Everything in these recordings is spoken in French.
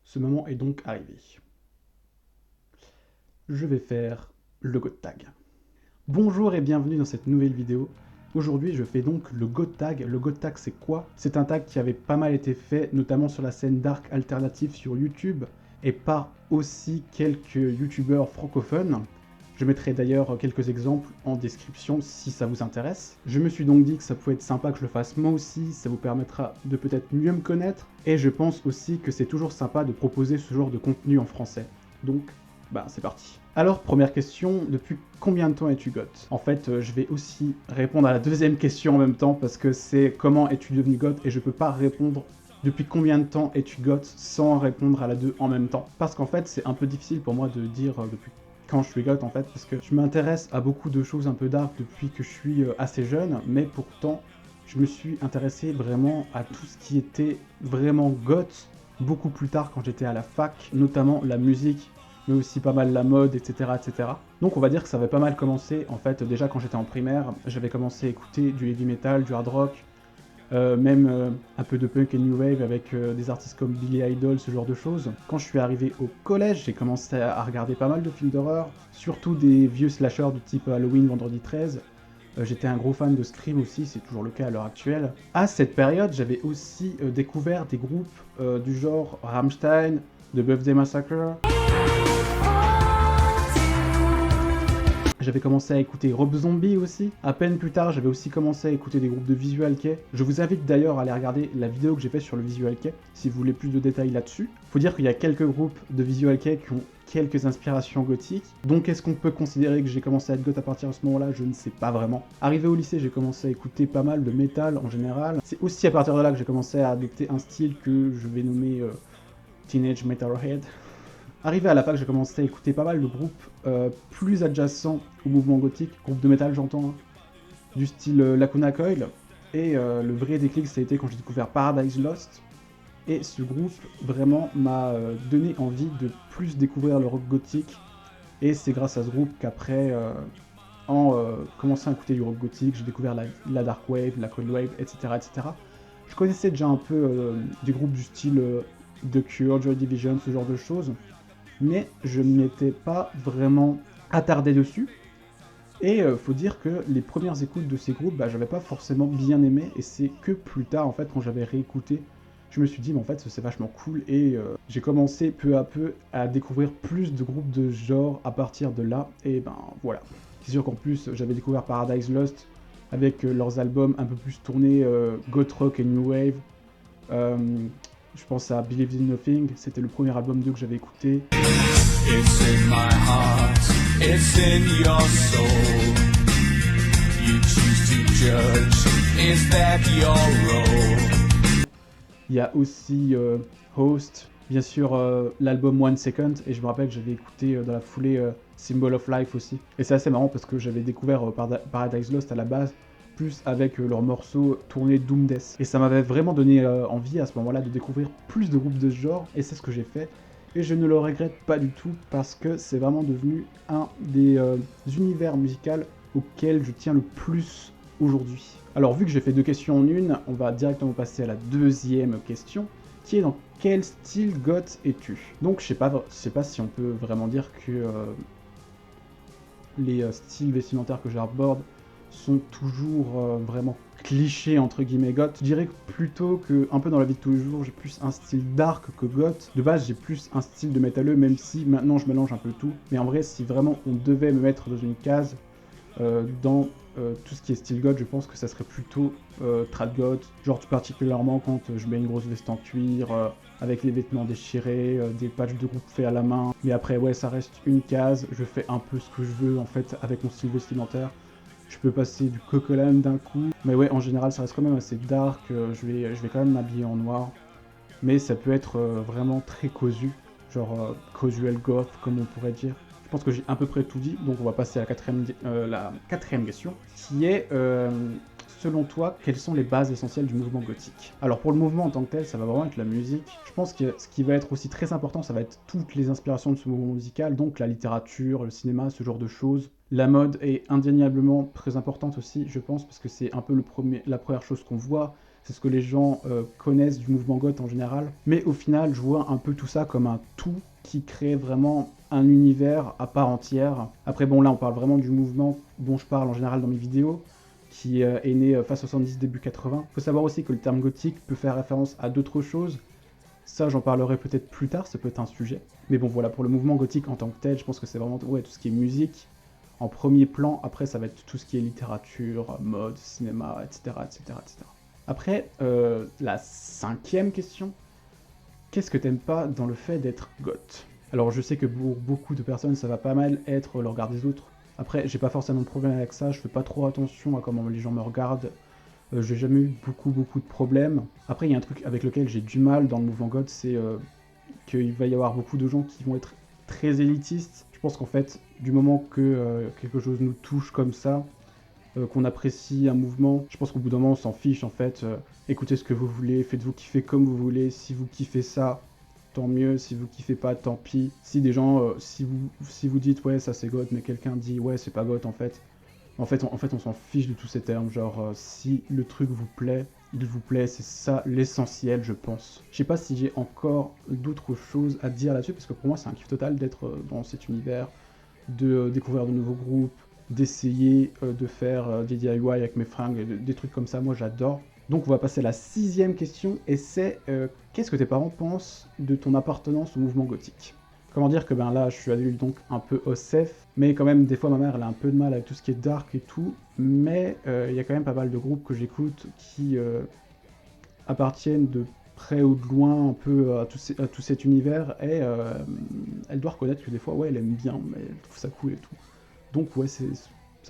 Ce moment est donc arrivé. Je vais faire le God Tag. Bonjour et bienvenue dans cette nouvelle vidéo. Aujourd'hui, je fais donc le God Tag. Le God Tag, c'est quoi? C'est un tag qui avait pas mal été fait, notamment sur la scène dark alternative sur YouTube, et par aussi quelques youtubeurs francophones. Je mettrai d'ailleurs quelques exemples en description si ça vous intéresse. Je me suis donc dit que ça pouvait être sympa que je le fasse moi aussi, ça vous permettra de peut-être mieux me connaître, et je pense aussi que c'est toujours sympa de proposer ce genre de contenu en français. Donc, c'est parti. Alors, première question, depuis combien de temps es-tu goth? En fait, je vais aussi répondre à la deuxième question en même temps, parce que c'est comment es-tu devenu goth, et je peux pas répondre depuis combien de temps es-tu goth sans répondre à la deux en même temps. Parce qu'en fait, c'est un peu difficile pour moi de dire depuis quand je suis goth en fait, parce que je m'intéresse à beaucoup de choses un peu dark depuis que je suis assez jeune, mais pourtant, je me suis intéressé vraiment à tout ce qui était vraiment goth beaucoup plus tard quand j'étais à la fac, notamment la musique, mais aussi pas mal la mode, etc., etc. Donc on va dire que ça avait pas mal commencé, en fait, déjà quand j'étais en primaire, j'avais commencé à écouter du heavy metal, du hard rock, même un peu de punk et new wave avec des artistes comme Billy Idol, ce genre de choses. Quand je suis arrivé au collège, j'ai commencé à regarder pas mal de films d'horreur, surtout des vieux slashers du type Halloween, Vendredi 13. J'étais un gros fan de Scream aussi, c'est toujours le cas à l'heure actuelle. À cette période, j'avais aussi découvert des groupes du genre Rammstein, The Birthday Massacre. J'avais commencé à écouter Rob Zombie aussi. À peine plus tard, j'avais aussi commencé à écouter des groupes de Visual Kei. Je vous invite d'ailleurs à aller regarder la vidéo que j'ai faite sur le Visual Kei, si vous voulez plus de détails là-dessus. Faut dire qu'il y a quelques groupes de Visual Kei qui ont quelques inspirations gothiques. Donc est-ce qu'on peut considérer que j'ai commencé à être goth à partir de ce moment-là? Je ne sais pas vraiment. Arrivé au lycée, j'ai commencé à écouter pas mal de métal en général. C'est aussi à partir de là que j'ai commencé à adopter un style que je vais nommer Teenage Metalhead. Arrivé à la fac, j'ai commencé à écouter pas mal de groupes plus adjacents au mouvement gothique, groupes de métal j'entends, hein, du style Lacuna Coil, et le vrai déclic ça a été quand j'ai découvert Paradise Lost, et ce groupe vraiment m'a donné envie de plus découvrir le rock gothique, et c'est grâce à ce groupe qu'après, en commençant à écouter du rock gothique, j'ai découvert la dark wave, la cold wave, etc., etc. Je connaissais déjà un peu des groupes du style The Cure, Joy Division, ce genre de choses, mais je ne m'étais pas vraiment attardé dessus. Et faut dire que les premières écoutes de ces groupes, j'avais pas forcément bien aimé, et c'est que plus tard, en fait, quand j'avais réécouté, je me suis dit, mais en fait, c'est vachement cool, et j'ai commencé peu à peu à découvrir plus de groupes de ce genre à partir de là, et voilà. C'est sûr qu'en plus, j'avais découvert Paradise Lost avec leurs albums un peu plus tournés goth rock et new wave. Euh, je pense à Believe in Nothing, c'était le premier album d'eux que j'avais écouté. It's in my heart, it's in your soul. You choose to judge, is that your role? Il y a aussi Host, bien sûr l'album One Second, et je me rappelle que j'avais écouté dans la foulée Symbol of Life aussi. Et c'est assez marrant parce que j'avais découvert Paradise Lost à la base, plus avec leur morceau tourné Doom Death. Et ça m'avait vraiment donné envie à ce moment-là de découvrir plus de groupes de ce genre, et c'est ce que j'ai fait. Et je ne le regrette pas du tout parce que c'est vraiment devenu un des univers musicaux auxquels je tiens le plus aujourd'hui. Alors vu que j'ai fait deux questions en une, on va directement passer à la deuxième question, qui est dans quel style goth es-tu? Donc je sais pas si on peut vraiment dire que les styles vestimentaires que j'aborde sont toujours vraiment clichés entre guillemets goth. Je dirais plutôt que, un peu dans la vie de tous les jours, j'ai plus un style dark que goth. De base, j'ai plus un style de métalleux, même si maintenant je mélange un peu tout. Mais en vrai, si vraiment on devait me mettre dans une case, dans tout ce qui est style goth, je pense que ça serait plutôt trad goth, genre tout particulièrement quand je mets une grosse veste en cuir, avec les vêtements déchirés, des patchs de groupe faits à la main. Mais après, ouais, ça reste une case, je fais un peu ce que je veux en fait avec mon style vestimentaire. Je peux passer du coq à l'âne d'un coup, mais ouais, en général, ça reste quand même assez dark, je vais quand même m'habiller en noir. Mais ça peut être vraiment très cosu, genre casual goth, comme on pourrait dire. Je pense que j'ai à peu près tout dit, donc on va passer à la quatrième question, qui est, selon toi, quelles sont les bases essentielles du mouvement gothique? Alors pour le mouvement en tant que tel, ça va vraiment être la musique. Je pense que ce qui va être aussi très important, ça va être toutes les inspirations de ce mouvement musical, donc la littérature, le cinéma, ce genre de choses. La mode est indéniablement très importante aussi, je pense, parce que c'est un peu la première chose qu'on voit. c'est ce que les gens connaissent du mouvement goth en général. Mais au final, je vois un peu tout ça comme un tout qui crée vraiment un univers à part entière. Après bon, là on parle vraiment du mouvement dont je parle en général dans mes vidéos, qui est né fin 70, début 80. Faut savoir aussi que le terme gothique peut faire référence à d'autres choses. Ça, j'en parlerai peut-être plus tard, ça peut être un sujet. Mais bon, voilà, pour le mouvement gothique en tant que tel, je pense que c'est vraiment tout ce qui est musique en premier plan. Après, ça va être tout ce qui est littérature, mode, cinéma, etc. etc., etc. Après, la 5e question. Qu'est-ce que t'aimes pas dans le fait d'être goth? Alors, je sais que pour beaucoup de personnes, ça va pas mal être le regard des autres. Après, j'ai pas forcément de problème avec ça, je fais pas trop attention à comment les gens me regardent. J'ai jamais eu beaucoup de problèmes. Après, il y a un truc avec lequel j'ai du mal dans le mouvement goth, c'est qu'il va y avoir beaucoup de gens qui vont être très élitistes. Je pense qu'en fait, du moment que quelque chose nous touche comme ça, qu'on apprécie un mouvement, je pense qu'au bout d'un moment, on s'en fiche en fait. Écoutez ce que vous voulez, faites-vous kiffer comme vous voulez. Si vous kiffez ça, tant mieux. Si vous kiffez pas, tant pis. Si des gens, si vous dites ouais, ça c'est goth, mais quelqu'un dit ouais, c'est pas goth en fait. En fait, on s'en fiche de tous ces termes, genre si le truc vous plaît, il vous plaît, c'est ça l'essentiel, je pense. Je sais pas si j'ai encore d'autres choses à dire là-dessus, parce que pour moi c'est un kiff total d'être dans cet univers, de découvrir de nouveaux groupes, d'essayer de faire des DIY avec mes fringues, des trucs comme ça, moi j'adore. Donc on va passer à la 6e question, et c'est qu'est-ce que tes parents pensent de ton appartenance au mouvement gothique? Comment dire que ben là, je suis adulte donc un peu OSEF, mais quand même, des fois, ma mère, elle a un peu de mal avec tout ce qui est dark et tout, mais il y a quand même pas mal de groupes que j'écoute qui appartiennent de près ou de loin un peu à tout cet univers, et elle doit reconnaître que des fois, ouais, elle aime bien, mais elle trouve ça cool et tout. Donc ouais, ça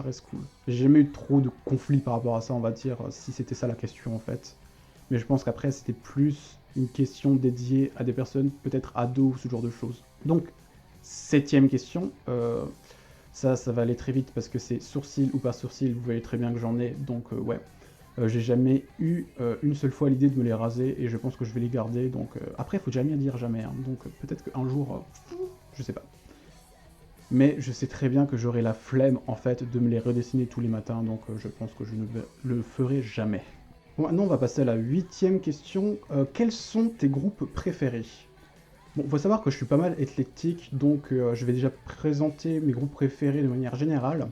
reste cool. J'ai jamais eu trop de conflits par rapport à ça, on va dire, si c'était ça la question en fait. Mais je pense qu'après, c'était plus une question dédiée à des personnes, peut-être ados ou ce genre de choses. Donc, 7e question, ça va aller très vite parce que c'est sourcil ou pas sourcil, vous voyez très bien que j'en ai, donc ouais. J'ai jamais eu une seule fois l'idée de me les raser et je pense que je vais les garder, donc après, faut jamais dire jamais, hein, donc peut-être qu'un jour, je sais pas. Mais je sais très bien que j'aurai la flemme, en fait, de me les redessiner tous les matins, donc je pense que je ne le ferai jamais. Bon, maintenant, on va passer à la 8e question. Quels sont tes groupes préférés? Bon, faut savoir que je suis pas mal éclectique, donc je vais déjà présenter mes groupes préférés de manière générale.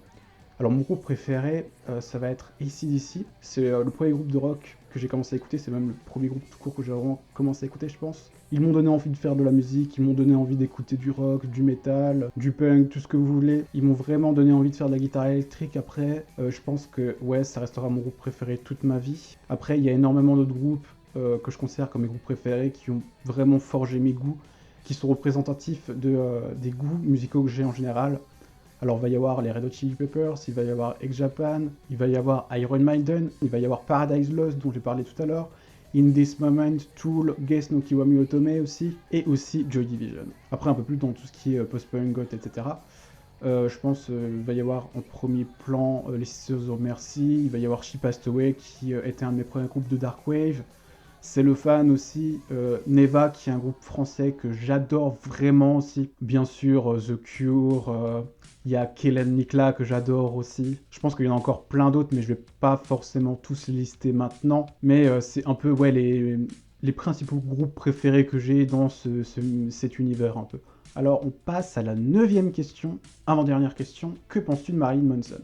Alors mon groupe préféré, ça va être AC/DC. C'est le premier groupe de rock que j'ai commencé à écouter, c'est même le premier groupe tout court que j'ai vraiment commencé à écouter, je pense. Ils m'ont donné envie de faire de la musique, ils m'ont donné envie d'écouter du rock, du metal, du punk, tout ce que vous voulez. Ils m'ont vraiment donné envie de faire de la guitare électrique. Après, je pense que ouais, ça restera mon groupe préféré toute ma vie. Après, il y a énormément d'autres groupes que je considère comme mes groupes préférés, qui ont vraiment forgé mes goûts, qui sont représentatifs des goûts musicaux que j'ai en général. Alors il va y avoir les Red Hot Chili Peppers, il va y avoir X-Japan, il va y avoir Iron Maiden, il va y avoir Paradise Lost dont j'ai parlé tout à l'heure, In This Moment, Tool, Geis no Kiwami Otome aussi, et aussi Joy Division. Après un peu plus dans tout ce qui est post-punk, goth, etc. Je pense qu'il va y avoir en premier plan les Sisters of Mercy, il va y avoir She Passed Away qui était un de mes premiers groupes de Dark Wave. C'est le fan aussi, Neva qui est un groupe français que j'adore vraiment aussi. Bien sûr, The Cure, il y a Kellen Nikla que j'adore aussi. Je pense qu'il y en a encore plein d'autres, mais je vais pas forcément tous les lister maintenant. Mais c'est un peu ouais, les principaux groupes préférés que j'ai dans cet univers un peu. Alors on passe à la 9e question, avant-dernière question. Que penses-tu de Marilyn Manson?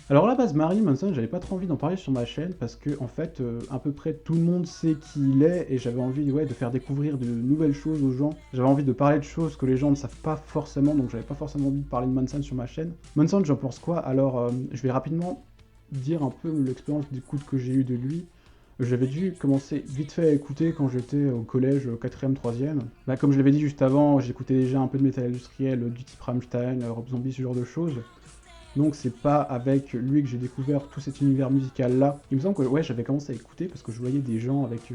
Alors à la base, Marilyn Manson, j'avais pas trop envie d'en parler sur ma chaîne parce que en fait, à peu près tout le monde sait qui il est et j'avais envie ouais, de faire découvrir de nouvelles choses aux gens. J'avais envie de parler de choses que les gens ne savent pas forcément, donc j'avais pas forcément envie de parler de Manson sur ma chaîne. Manson, j'en pense quoi? Alors, je vais rapidement dire un peu l'expérience d'écoute que j'ai eue de lui. J'avais dû commencer vite fait à écouter quand j'étais au collège, 4ème, 3ème. Bah, comme je l'avais dit juste avant, j'écoutais déjà un peu de métal industriel, du type Rammstein, Rob Zombie, ce genre de choses. Donc c'est pas avec lui que j'ai découvert tout cet univers musical là. Il me semble que ouais, j'avais commencé à écouter parce que je voyais des gens avec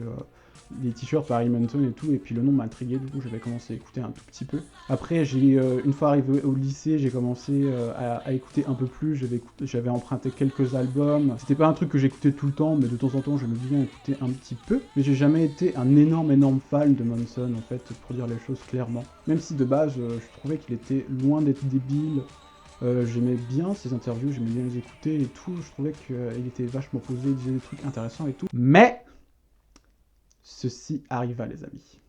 des t-shirts Marilyn Manson et tout, et puis le nom m'a intrigué, du coup j'avais commencé à écouter un tout petit peu. Après, une fois arrivé au lycée, j'ai commencé à écouter un peu plus, j'avais emprunté quelques albums. C'était pas un truc que j'écoutais tout le temps, mais de temps en temps j'aimais bien écouter un petit peu. Mais j'ai jamais été un énorme fan de Manson en fait, pour dire les choses clairement. Même si de base, je trouvais qu'il était loin d'être débile. J'aimais bien ses interviews, j'aimais bien les écouter et tout, je trouvais qu'il était vachement posé, il disait des trucs intéressants et tout. Mais ceci arriva les amis.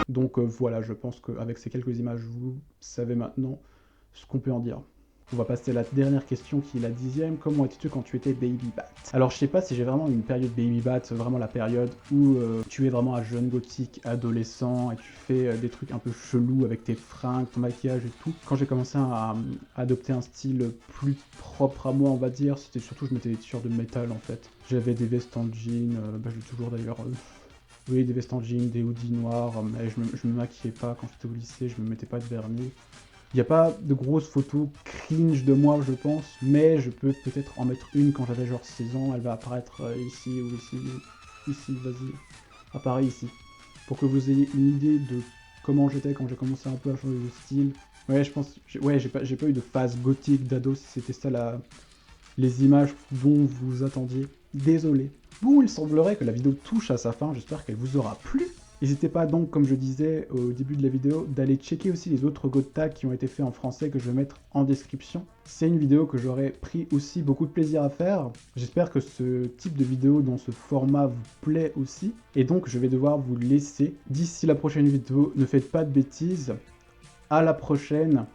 Donc voilà, je pense qu'avec ces quelques images, vous savez maintenant ce qu'on peut en dire. On va passer à la dernière question qui est la 10e. Comment étais-tu quand tu étais Baby Bat? Alors je sais pas si j'ai vraiment une période Baby Bat, vraiment la période où tu es vraiment un jeune gothique, adolescent, et tu fais des trucs un peu chelous avec tes fringues, ton maquillage et tout. Quand j'ai commencé à adopter un style plus propre à moi, on va dire, c'était surtout je mettais des t-shirts de métal en fait. J'avais des vestes en jean, j'ai toujours d'ailleurs... oui, des vestes en jean, des hoodies noirs, mais je me maquillais pas quand j'étais au lycée, je me mettais pas de vernis. Il n'y a pas de grosses photos cringe de moi, je pense, mais je peux peut-être en mettre une quand j'avais genre 6 ans, elle va apparaître ici ou ici, ici, vas-y, apparaît ici. Pour que vous ayez une idée de comment j'étais quand j'ai commencé un peu à changer de style. Ouais, je pense, ouais, j'ai pas eu de phase gothique d'ado, si c'était ça les images dont vous attendiez. Désolé. Bon, il semblerait que la vidéo touche à sa fin, j'espère qu'elle vous aura plu. N'hésitez pas donc, comme je disais au début de la vidéo, d'aller checker aussi les autres God tags qui ont été faits en français que je vais mettre en description. C'est une vidéo que j'aurais pris aussi beaucoup de plaisir à faire. J'espère que ce type de vidéo dans ce format vous plaît aussi. Et donc je vais devoir vous laisser. D'ici la prochaine vidéo, ne faites pas de bêtises. À la prochaine.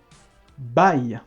Bye!